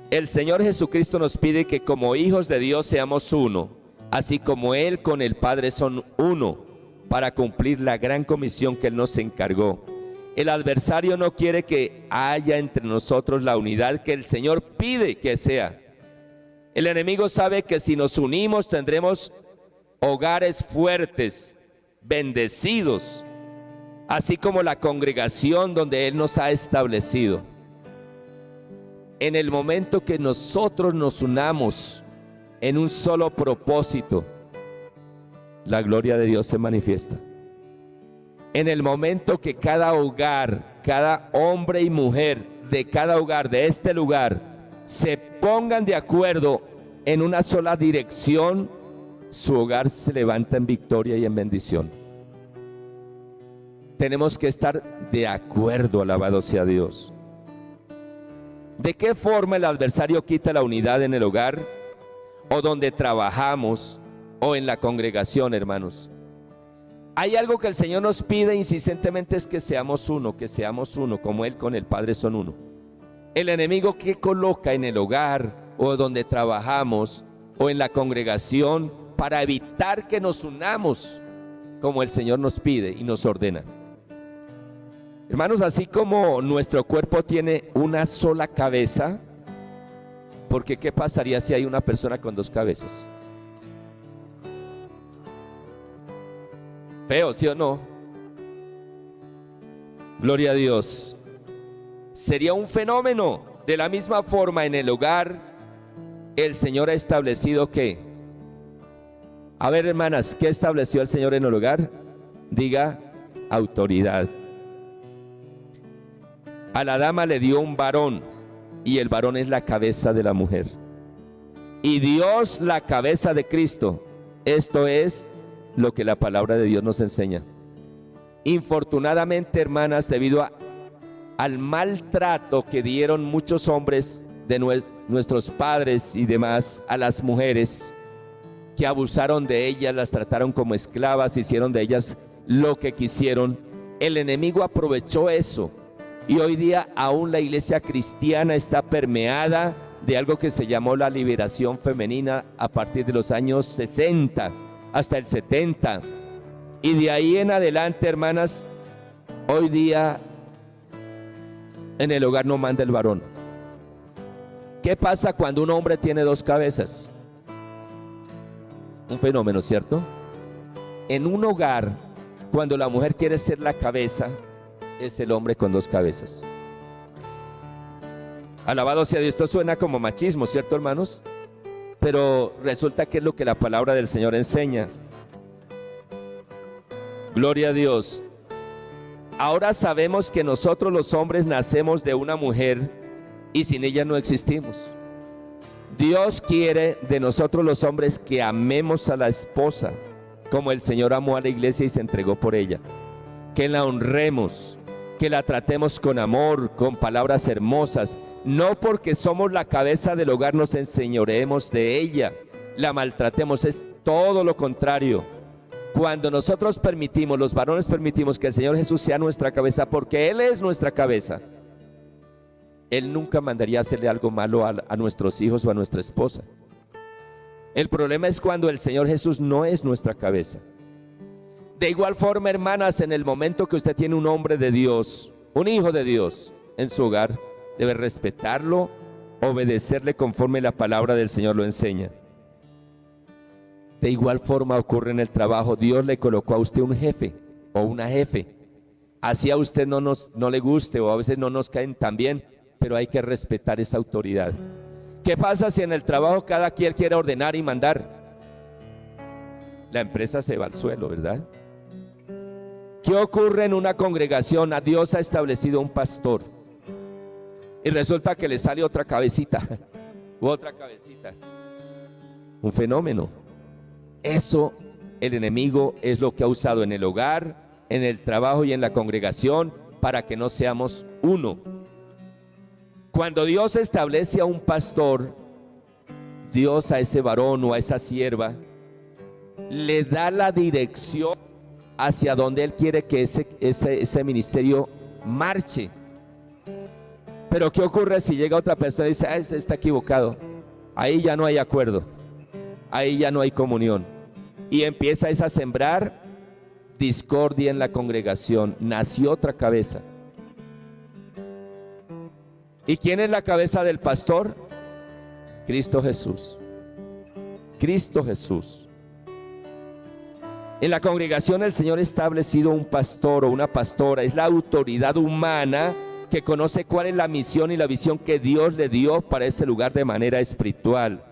El Señor Jesucristo nos pide que como hijos de Dios seamos uno, así como Él con el Padre son uno, para cumplir la gran comisión que Él nos encargó. El adversario no quiere que haya entre nosotros la unidad que el Señor pide que sea. El enemigo sabe que si nos unimos tendremos hogares fuertes, bendecidos, así como la congregación donde Él nos ha establecido. En el momento que nosotros nos unamos en un solo propósito, la gloria de Dios se manifiesta. En el momento que cada hogar, cada hombre y mujer de cada hogar de este lugar se pongan de acuerdo en una sola dirección, su hogar se levanta en victoria y en bendición. Tenemos que estar de acuerdo, alabado sea Dios. ¿De qué forma el adversario quita la unidad en el hogar o donde trabajamos o en la congregación, hermanos? Hay algo que el Señor nos pide insistentemente, es que seamos uno, como Él con el Padre son uno. El enemigo, ¿qué coloca en el hogar o donde trabajamos o en la congregación para evitar que nos unamos como el Señor nos pide y nos ordena? Hermanos, así como nuestro cuerpo tiene una sola cabeza, porque ¿qué pasaría si hay una persona con dos cabezas? Feo, ¿sí o no? Gloria a Dios. Sería un fenómeno. De la misma forma, en el hogar, el Señor ha establecido ¿qué? A ver, hermanas, ¿qué estableció el Señor en el hogar? Diga, autoridad. A la dama le dio un varón, y el varón es la cabeza de la mujer. Y Dios la cabeza de Cristo. Esto es lo que la palabra de Dios nos enseña. Infortunadamente, hermanas, debido al maltrato que dieron muchos hombres de nuestros padres y demás a las mujeres, que abusaron de ellas, las trataron como esclavas, hicieron de ellas lo que quisieron, el enemigo aprovechó eso. Y hoy día aún la iglesia cristiana está permeada de algo que se llamó la liberación femenina a partir de los años 60 hasta el 70. Y de ahí en adelante, hermanas, hoy día en el hogar no manda el varón. ¿Qué pasa cuando un hombre tiene dos cabezas? Un fenómeno, ¿cierto? En un hogar Cuando la mujer quiere ser la cabeza, es el hombre con dos cabezas. Alabado sea Dios. Esto suena como machismo, ¿cierto, hermanos? Pero resulta que es lo que la palabra del Señor enseña. Gloria a Dios. Ahora sabemos que nosotros los hombres nacemos de una mujer y sin ella no existimos. Dios quiere de nosotros los hombres que amemos a la esposa como el Señor amó a la iglesia y se entregó por ella. Que la honremos, que la tratemos con amor, con palabras hermosas. No porque somos la cabeza del hogar nos enseñoreemos de ella, la maltratemos, es todo lo contrario. Cuando nosotros permitimos, los varones permitimos que el Señor Jesús sea nuestra cabeza, porque Él es nuestra cabeza, Él nunca mandaría hacerle algo malo a nuestros hijos o a nuestra esposa. El problema es cuando el Señor Jesús no es nuestra cabeza. De igual forma, hermanas, en el momento que usted tiene un hombre de Dios, un hijo de Dios en su hogar, debe respetarlo, obedecerle conforme la palabra del Señor lo enseña. De igual forma ocurre en el trabajo. Dios le colocó a usted un jefe o una jefe. Así a usted no le guste o a veces no nos caen tan bien, pero hay que respetar esa autoridad. ¿Qué pasa si en el trabajo cada quien quiere ordenar y mandar? La empresa se va al suelo, ¿verdad? ¿Qué ocurre en una congregación? A Dios ha establecido un pastor y resulta que le sale otra cabecita u otra cabecita. Un fenómeno. Eso el enemigo es lo que ha usado en el hogar, en el trabajo y en la congregación para que no seamos uno. Cuando Dios establece a un pastor, Dios a ese varón o a esa sierva le da la dirección hacia donde Él quiere que ese ministerio marche. Pero ¿qué ocurre si llega otra persona y dice, ese está equivocado? Ahí ya no hay acuerdo, ahí ya no hay comunión. Y empieza a sembrar discordia en la congregación. Nació otra cabeza. ¿Y quién es la cabeza del pastor? Cristo Jesús. Cristo Jesús. En la congregación el Señor ha establecido un pastor o una pastora. Es la autoridad humana que conoce cuál es la misión y la visión que Dios le dio para ese lugar de manera espiritual.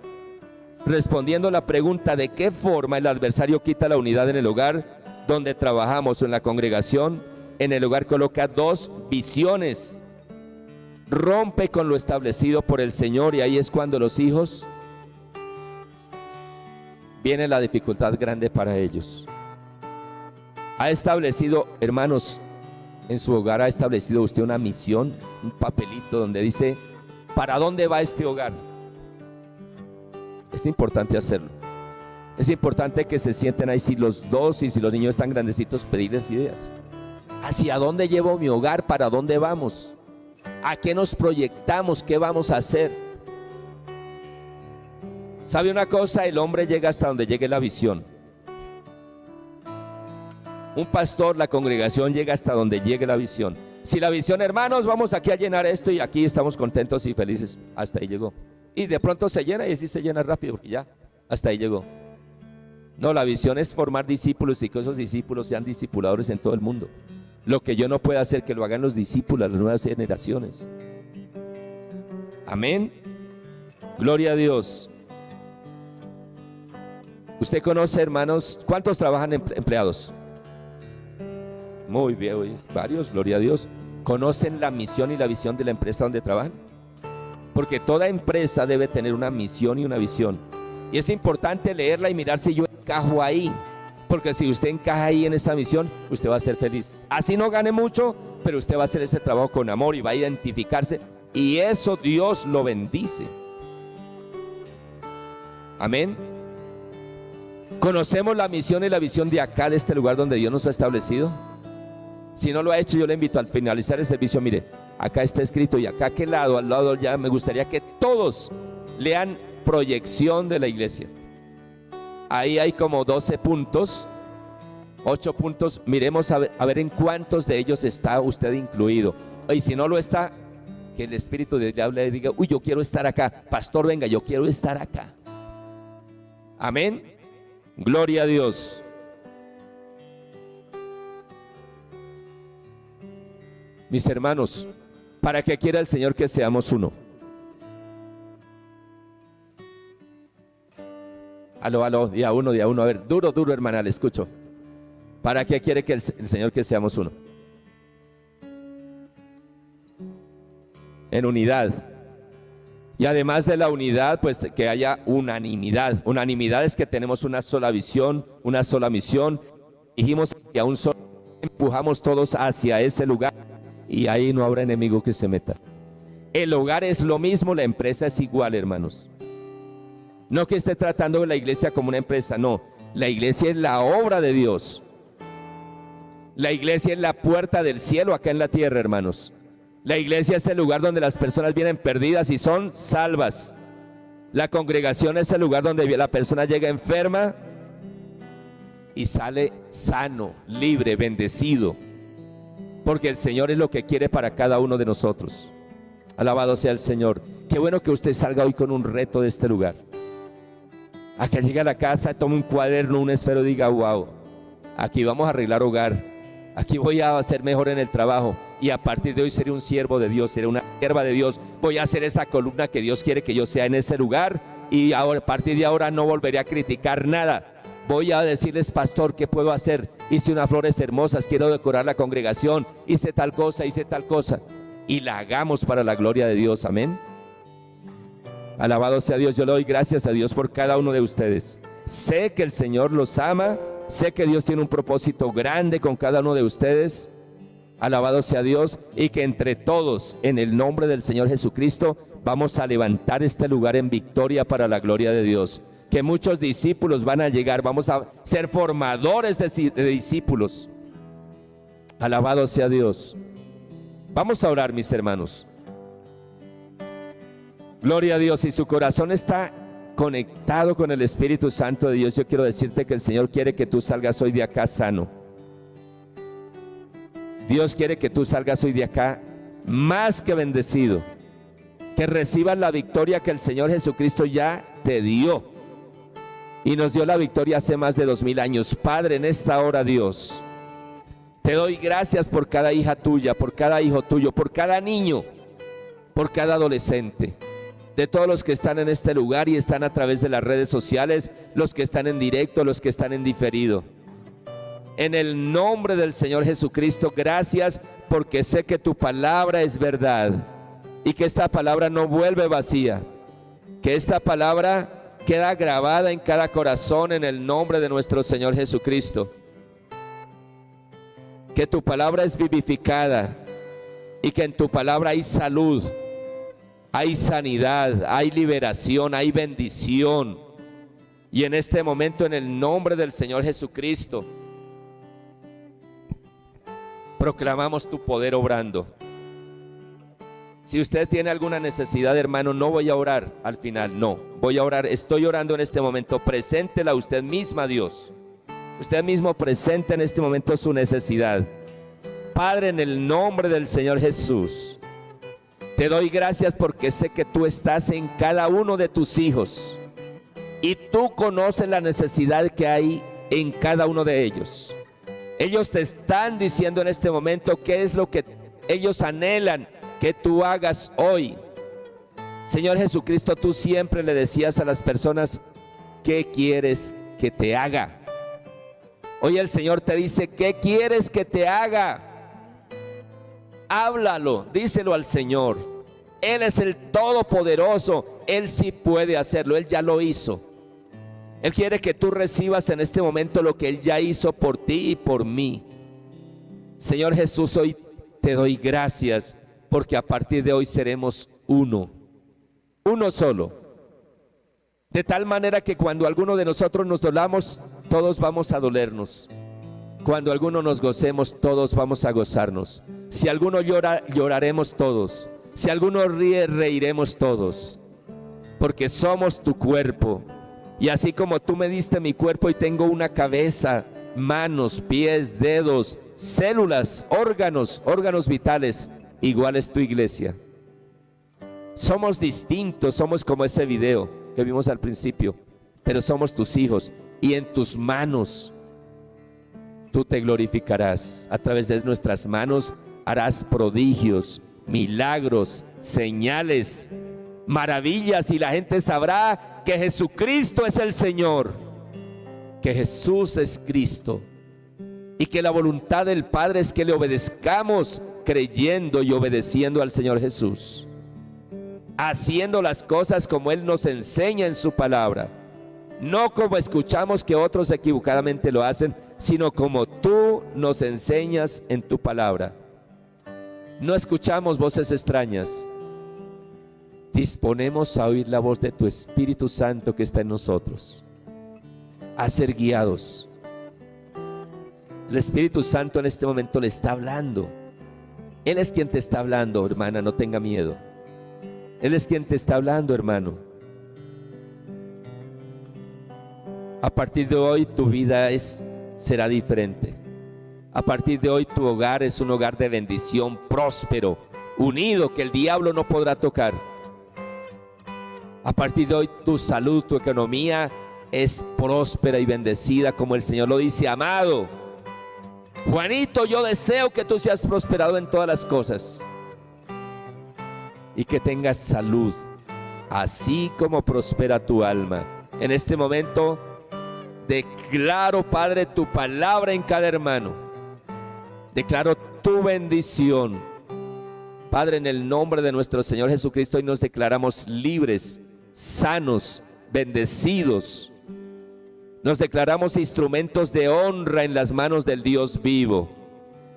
Respondiendo a la pregunta de qué forma el adversario quita la unidad en el hogar donde trabajamos o en la congregación, en el hogar coloca dos visiones. Rompe con lo establecido por el Señor y ahí es cuando los hijos viene la dificultad grande para ellos. Ha establecido, hermanos, en su hogar ha establecido usted una misión, un papelito donde dice ¿para dónde va este hogar? Es importante hacerlo. Es importante que se sienten ahí, si los dos y si los niños están grandecitos, pedirles ideas. ¿Hacia dónde llevo mi hogar? ¿Para dónde vamos? ¿A qué nos proyectamos? ¿Qué vamos a hacer? ¿Sabe una cosa? El hombre llega hasta donde llegue la visión. Un pastor, la congregación llega hasta donde llegue la visión. Si la visión, hermanos, vamos aquí a llenar esto y aquí estamos contentos y felices, hasta ahí llegó. Y de pronto se llena y así se llena rápido porque ya, hasta ahí llegó. No, la visión es formar discípulos y que esos discípulos sean discipuladores en todo el mundo. Lo que yo no puedo hacer, que lo hagan los discípulos, las nuevas generaciones. Amén. Gloria a Dios. Usted conoce, hermanos, ¿cuántos trabajan empleados? Muy bien, varios, gloria a Dios. ¿Conocen la misión y la visión de la empresa donde trabajan? Porque toda empresa debe tener una misión y una visión. Y es importante leerla y mirar si yo encajo ahí. Porque si usted encaja ahí en esa misión, usted va a ser feliz. Así no gane mucho, pero usted va a hacer ese trabajo con amor y va a identificarse. Y eso Dios lo bendice. Amén. ¿Conocemos la misión y la visión de acá, de este lugar donde Dios nos ha establecido? Si no lo ha hecho, yo le invito al finalizar el servicio, mire, acá está escrito y acá a aquel lado, al lado ya me gustaría que todos lean proyección de la iglesia. Ahí hay como 12 puntos, 8 puntos, miremos a ver en cuántos de ellos está usted incluido. Y si no lo está, que el Espíritu de Dios le hable y diga, uy, yo quiero estar acá, pastor, venga, yo quiero estar acá. Amén. Gloria a Dios. Mis hermanos, ¿para qué quiere el Señor que seamos uno? Aló, día uno, a ver, duro, hermana, le escucho. ¿Para qué quiere que el Señor que seamos uno? En unidad. Y además de la unidad, pues que haya unanimidad. Unanimidad es que tenemos una sola visión, una sola misión. Dijimos que a un solo empujamos todos hacia ese lugar y ahí no habrá enemigo que se meta. El hogar es lo mismo, la empresa es igual, hermanos. No que esté tratando de la iglesia como una empresa, no. La iglesia es la obra de Dios. La iglesia es la puerta del cielo acá en la tierra, hermanos. La iglesia es el lugar donde las personas vienen perdidas y son salvas. La congregación es el lugar donde la persona llega enferma y sale sano, libre, bendecido. Porque el Señor es lo que quiere para cada uno de nosotros. Alabado sea el Señor. Qué bueno que usted salga hoy con un reto de este lugar. A que llegue a la casa, tome un cuaderno, un esfero y diga, wow, aquí vamos a arreglar hogar. Aquí voy a ser mejor en el trabajo. Y a partir de hoy seré un siervo de Dios, seré una sierva de Dios. Voy a ser esa columna que Dios quiere que yo sea en ese lugar. Y ahora, a partir de ahora no volveré a criticar nada. Voy a decirles, pastor, ¿qué puedo hacer? Hice unas flores hermosas, quiero decorar la congregación. Hice tal cosa. Y la hagamos para la gloria de Dios. Amén. Alabado sea Dios. Yo le doy gracias a Dios por cada uno de ustedes. Sé que el Señor los ama. Sé que Dios tiene un propósito grande con cada uno de ustedes. Alabado sea Dios, y que entre todos, en el nombre del Señor Jesucristo, vamos a levantar este lugar en victoria para la gloria de Dios. Que muchos discípulos van a llegar, vamos a ser formadores de discípulos. Alabado sea Dios. Vamos a orar, mis hermanos. Gloria a Dios. Si su corazón está conectado con el Espíritu Santo de Dios, yo quiero decirte que el Señor quiere que tú salgas hoy de acá sano. Dios quiere que tú salgas hoy de acá más que bendecido, que recibas la victoria que el Señor Jesucristo ya te dio y nos dio la victoria hace más de 2000 años. Padre, en esta hora, Dios, te doy gracias por cada hija tuya, por cada hijo tuyo, por cada niño, por cada adolescente, de todos los que están en este lugar y están a través de las redes sociales, los que están en directo, los que están en diferido. En el nombre del Señor Jesucristo, gracias porque sé que tu palabra es verdad y que esta palabra no vuelve vacía, que esta palabra queda grabada en cada corazón en el nombre de nuestro Señor Jesucristo. Que tu palabra es vivificada y que en tu palabra hay salud, hay sanidad, hay liberación, hay bendición. Y en este momento, en el nombre del Señor Jesucristo, proclamamos tu poder obrando. Si usted tiene alguna necesidad, hermano, no voy a orar al final, no, voy a orar, estoy orando en este momento. Preséntela usted misma a Dios. Usted mismo presente en este momento su necesidad. Padre, en el nombre del Señor Jesús, te doy gracias porque sé que tú estás en cada uno de tus hijos y tú conoces la necesidad que hay en cada uno de ellos. Ellos te están diciendo en este momento qué es lo que ellos anhelan que tú hagas hoy. Señor Jesucristo, tú siempre le decías a las personas, ¿qué quieres que te haga? Hoy el Señor te dice, ¿qué quieres que te haga? Háblalo, díselo al Señor. Él es el Todopoderoso, Él sí puede hacerlo, Él ya lo hizo. Él quiere que tú recibas en este momento lo que Él ya hizo por ti y por mí. Señor Jesús, hoy te doy gracias porque a partir de hoy seremos uno solo. De tal manera que cuando alguno de nosotros nos dolamos, todos vamos a dolernos. Cuando alguno nos gocemos, todos vamos a gozarnos. Si alguno llora, lloraremos todos. Si alguno ríe, reiremos todos. Porque somos tu cuerpo. Y así como tú me diste mi cuerpo y tengo una cabeza, manos, pies, dedos, células, órganos vitales, igual es tu iglesia. Somos distintos, somos como ese video que vimos al principio, pero somos tus hijos y en tus manos tú te glorificarás. A través de nuestras manos harás prodigios, milagros, señales, maravillas, y la gente sabrá que Jesucristo es el Señor, que Jesús es Cristo, y que la voluntad del Padre es que le obedezcamos creyendo y obedeciendo al Señor Jesús, haciendo las cosas como Él nos enseña en su palabra, no como escuchamos que otros equivocadamente lo hacen, sino como tú nos enseñas en tu palabra. No escuchamos voces extrañas. Disponemos a oír la voz de tu Espíritu Santo que está en nosotros, a ser guiados. El Espíritu Santo en este momento le está hablando. Él es quien te está hablando, hermana, no tenga miedo. Él es quien te está hablando, hermano. A partir de hoy tu vida será diferente. A partir de hoy tu hogar es un hogar de bendición, próspero, unido, que el diablo no podrá tocar. A partir de hoy tu salud, tu economía es próspera y bendecida, como el Señor lo dice. Amado Juanito, yo deseo que tú seas prosperado en todas las cosas y que tengas salud, así como prospera tu alma. En este momento declaro, Padre, tu palabra en cada hermano. Declaro tu bendición. Padre, en el nombre de nuestro Señor Jesucristo, hoy nos declaramos libres, sanos, bendecidos. Nos declaramos instrumentos de honra en las manos del Dios vivo.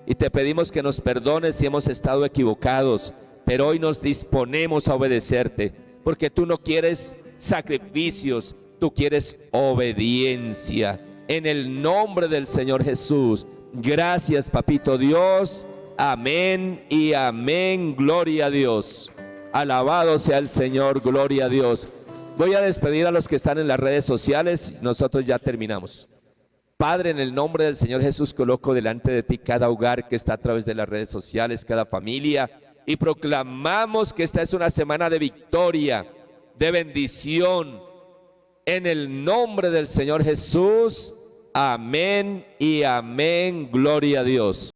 Y te pedimos que nos perdones si hemos estado equivocados, pero hoy nos disponemos a obedecerte, porque tú no quieres sacrificios, tú quieres obediencia. En el nombre del Señor Jesús. Gracias, papito Dios. Amén y amén. Gloria a Dios. Alabado sea el Señor. Gloria a Dios. Voy a despedir a los que están en las redes sociales. Nosotros ya terminamos. Padre, en el nombre del Señor Jesús, coloco delante de ti cada hogar que está a través de las redes sociales, cada familia, y proclamamos que esta es una semana de victoria, de bendición. En el nombre del Señor Jesús. Amén y amén. Gloria a Dios.